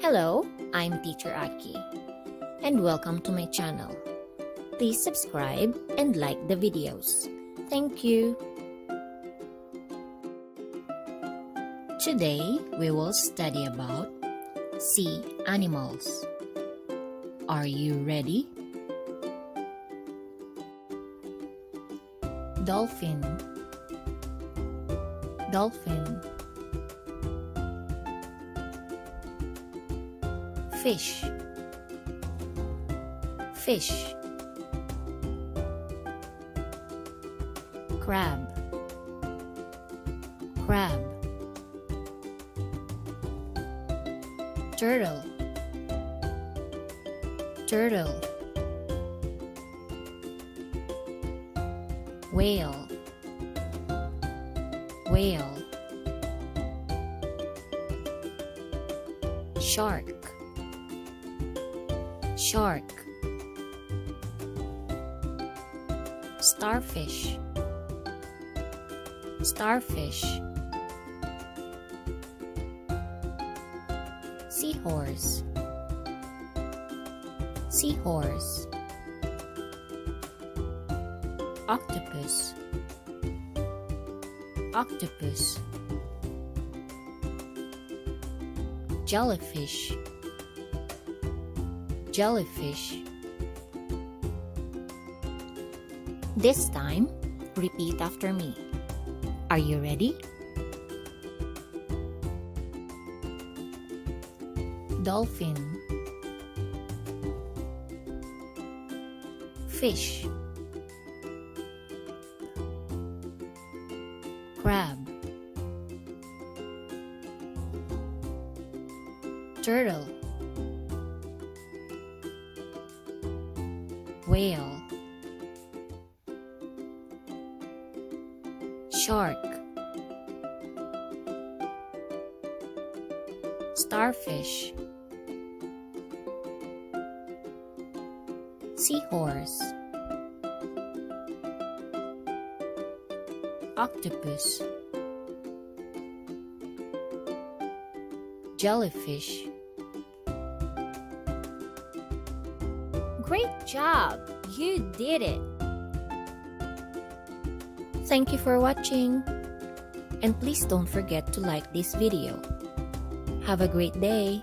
Hello, I'm Teacher Aki, and welcome to my channel. Please subscribe and like the videos. Thank you. Today, we will study about sea animals. Are you ready? Dolphin, dolphin. Fish, fish. Crab, crab. Turtle, turtle. Whale, whale. Shark, shark. Starfish, starfish. Seahorse, seahorse. Octopus, octopus. Jellyfish, jellyfish. This time, repeat after me. Are you ready? Dolphin, fish. Crab, turtle. Whale, shark. Starfish, seahorse. Octopus, jellyfish. Great job! You did it! Thank you for watching. And please don't forget to like this video. Have a great day!